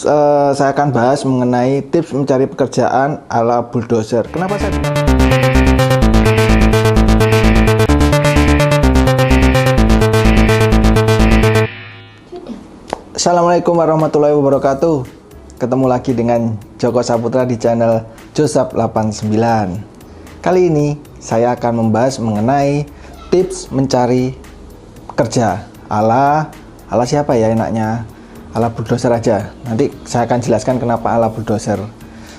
Saya akan bahas mengenai tips mencari pekerjaan ala bulldozer. Kenapa saya? Assalamualaikum warahmatullahi wabarakatuh. Ketemu lagi dengan Joko Saputra di channel Josap89. Kali ini saya akan membahas mengenai tips mencari kerja ala siapa ya enaknya? Ala bulldozer aja. Nanti saya akan jelaskan kenapa ala bulldozer.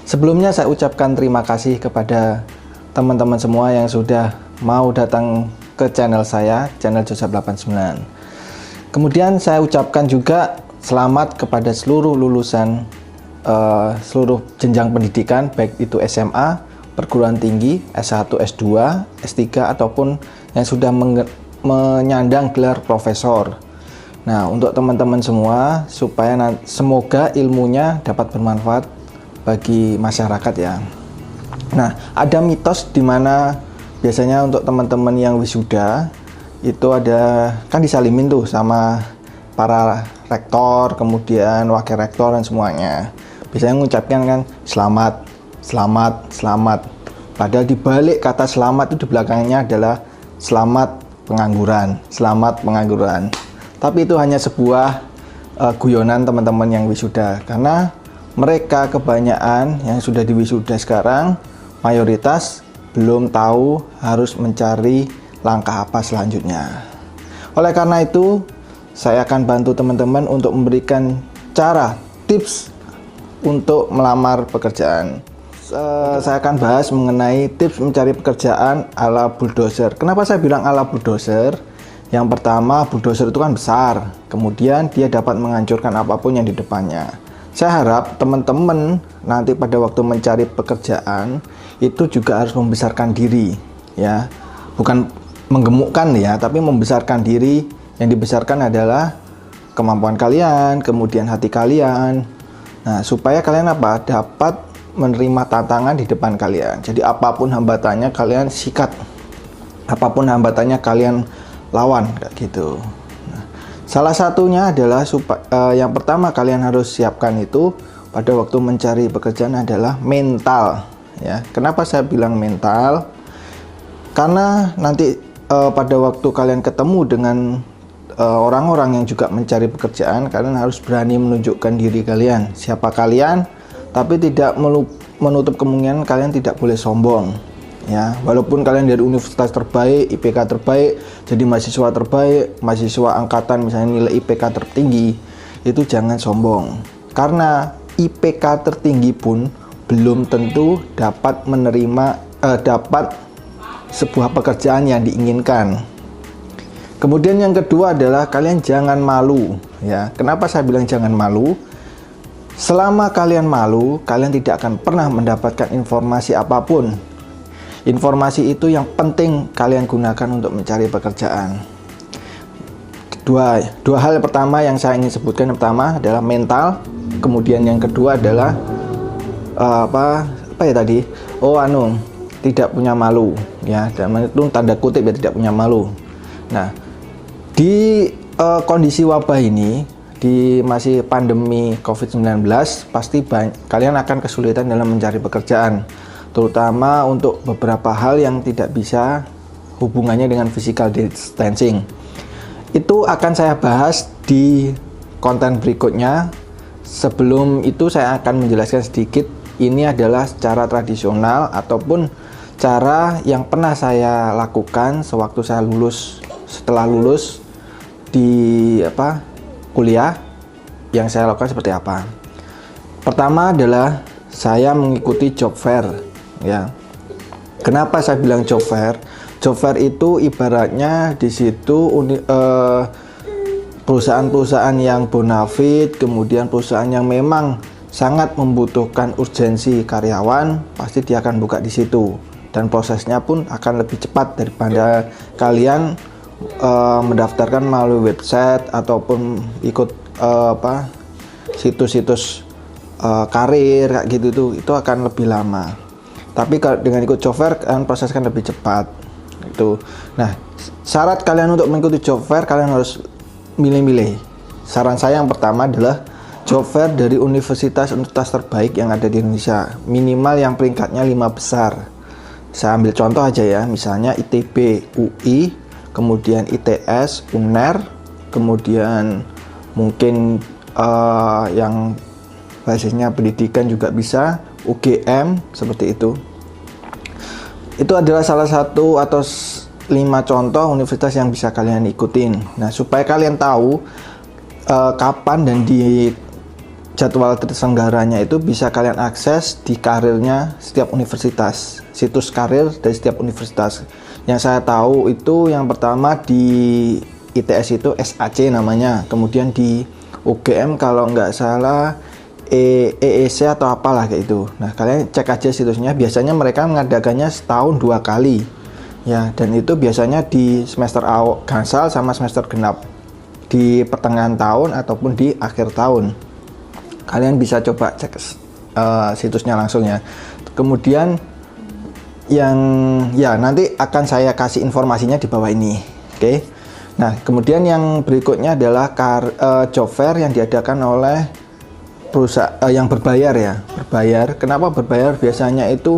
Sebelumnya saya ucapkan terima kasih kepada teman-teman semua yang sudah mau datang ke channel saya, channel Josap89. Kemudian saya ucapkan juga selamat kepada seluruh lulusan seluruh jenjang pendidikan, baik itu SMA, perguruan tinggi, S1, S2, S3 ataupun yang sudah menyandang gelar profesor. Nah, untuk teman-teman semua, supaya semoga ilmunya dapat bermanfaat bagi masyarakat ya. Nah, ada mitos di mana biasanya untuk teman-teman yang wisuda itu ada kan disalimin tuh sama para rektor, kemudian wakil rektor dan semuanya. Biasanya mengucapkan kan selamat, selamat, selamat. Padahal di balik kata selamat itu di belakangnya adalah selamat pengangguran, selamat pengangguran. Tapi itu hanya sebuah guyonan teman-teman yang wisuda, karena mereka kebanyakan yang sudah diwisuda sekarang mayoritas belum tahu harus mencari langkah apa selanjutnya. Oleh karena itu, saya akan bantu teman-teman untuk memberikan cara, tips untuk melamar pekerjaan. Saya akan bahas mengenai tips mencari pekerjaan ala bulldozer. Kenapa saya bilang ala bulldozer? Yang pertama, bulldozer itu kan besar, kemudian dia dapat menghancurkan apapun yang di depannya. Saya harap teman-teman nanti pada waktu mencari pekerjaan itu juga harus membesarkan diri, ya, bukan menggemukkan ya, tapi membesarkan diri. Yang dibesarkan adalah kemampuan kalian, kemudian hati kalian. Nah, supaya kalian dapat menerima tantangan di depan kalian. Jadi apapun hambatannya kalian sikat, apapun hambatannya kalian lawan, kayak gitu. Nah, salah satunya adalah yang pertama kalian harus siapkan itu pada waktu mencari pekerjaan adalah mental, ya. Kenapa saya bilang mental? Karena nanti pada waktu kalian ketemu dengan orang-orang yang juga mencari pekerjaan, kalian harus berani menunjukkan diri kalian, siapa kalian, tapi tidak menutup kemungkinan kalian tidak boleh sombong. Ya, walaupun kalian dari universitas terbaik, IPK terbaik, jadi mahasiswa terbaik, mahasiswa angkatan misalnya nilai IPK tertinggi, itu jangan sombong. Karena IPK tertinggi pun belum tentu dapat dapat sebuah pekerjaan yang diinginkan. Kemudian yang kedua adalah kalian jangan malu, ya. Kenapa saya bilang jangan malu? Selama kalian malu, kalian tidak akan pernah mendapatkan informasi apapun. Informasi itu yang penting kalian gunakan untuk mencari pekerjaan. Dua hal yang pertama yang saya ingin sebutkan, yang pertama adalah mental, kemudian yang kedua adalah apa ya tadi? Tidak punya malu, ya. Dan itu tanda kutip ya, tidak punya malu. Nah, di kondisi wabah ini, di masih pandemi COVID-19, pasti kalian akan kesulitan dalam mencari pekerjaan. Terutama untuk beberapa hal yang tidak bisa hubungannya dengan physical distancing. Itu akan saya bahas di konten berikutnya. Sebelum itu saya akan menjelaskan sedikit, ini adalah secara tradisional ataupun cara yang pernah saya lakukan sewaktu saya setelah lulus di kuliah. Yang saya lakukan seperti apa? Pertama adalah saya mengikuti job fair. Ya, kenapa saya bilang job fair? Job fair itu ibaratnya di situ perusahaan-perusahaan yang bonafit, kemudian perusahaan yang memang sangat membutuhkan urgensi karyawan, pasti dia akan buka di situ. Dan prosesnya pun akan lebih cepat daripada kalian mendaftarkan melalui website ataupun ikut situs-situs karir kayak gitu tuh, itu akan lebih lama. Tapi kalau dengan ikut job fair kan proses kan lebih cepat itu. Nah, syarat kalian untuk mengikuti job fair, kalian harus milih-milih. Saran saya yang pertama adalah job fair dari universitas-universitas terbaik yang ada di Indonesia, minimal yang peringkatnya 5 besar. Saya ambil contoh aja ya, misalnya ITB, UI, kemudian ITS, UNER, kemudian mungkin yang basisnya pendidikan juga bisa, UGM, seperti itu. Itu adalah salah satu atau 5 contoh universitas yang bisa kalian ikutin. Nah, supaya kalian tahu kapan dan di jadwal terselenggaranya itu bisa kalian akses di karirnya setiap universitas, situs karir dari setiap universitas. Yang saya tahu itu yang pertama di ITS itu SAC namanya, kemudian di UGM kalau nggak salah EEC atau apalah kayak itu. Nah, kalian cek aja situsnya, biasanya mereka mengadakannya setahun 2 kali ya, dan itu biasanya di semester awal gansal sama semester genap, di pertengahan tahun ataupun di akhir tahun. Kalian bisa coba cek situsnya langsung ya. Kemudian yang ya nanti akan saya kasih informasinya di bawah ini. Oke. Nah, kemudian yang berikutnya adalah job fair yang diadakan oleh perusahaan yang berbayar ya. Berbayar. Kenapa berbayar? Biasanya itu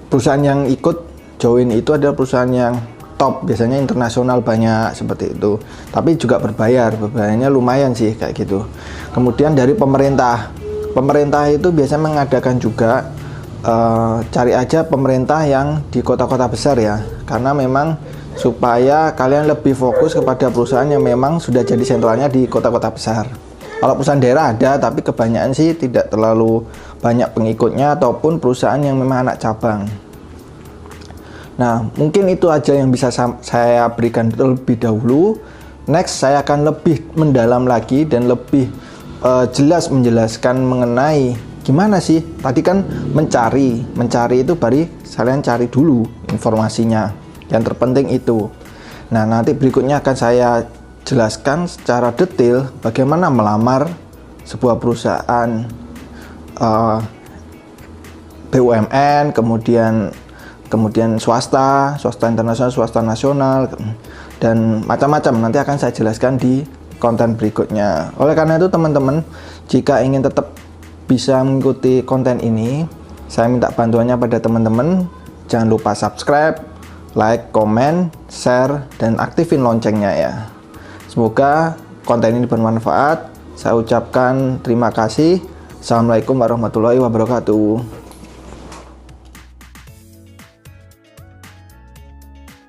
perusahaan yang ikut join itu adalah perusahaan yang top, biasanya internasional banyak seperti itu, tapi juga berbayarnya lumayan sih kayak gitu. Kemudian dari pemerintah itu biasanya mengadakan juga, cari aja pemerintah yang di kota-kota besar ya, karena memang supaya kalian lebih fokus kepada perusahaan yang memang sudah jadi sentralnya di kota-kota besar. Kalau perusahaan daerah ada, tapi kebanyakan sih tidak terlalu banyak pengikutnya ataupun perusahaan yang memang anak cabang. Nah, mungkin itu aja yang bisa saya berikan terlebih dahulu. Next, saya akan lebih mendalam lagi dan lebih jelas menjelaskan mengenai gimana sih. Tadi kan mencari itu baru kalian cari dulu informasinya. Yang terpenting itu. Nah, nanti berikutnya akan saya jelaskan secara detail bagaimana melamar sebuah perusahaan BUMN, kemudian swasta internasional, swasta nasional, dan macam-macam. Nanti akan saya jelaskan di konten berikutnya. Oleh karena itu teman-teman, jika ingin tetap bisa mengikuti konten ini, saya minta bantuannya pada teman-teman. Jangan lupa subscribe, like, komen, share, dan aktifin loncengnya ya. Semoga konten ini bermanfaat. Saya ucapkan terima kasih. Assalamualaikum warahmatullahi wabarakatuh.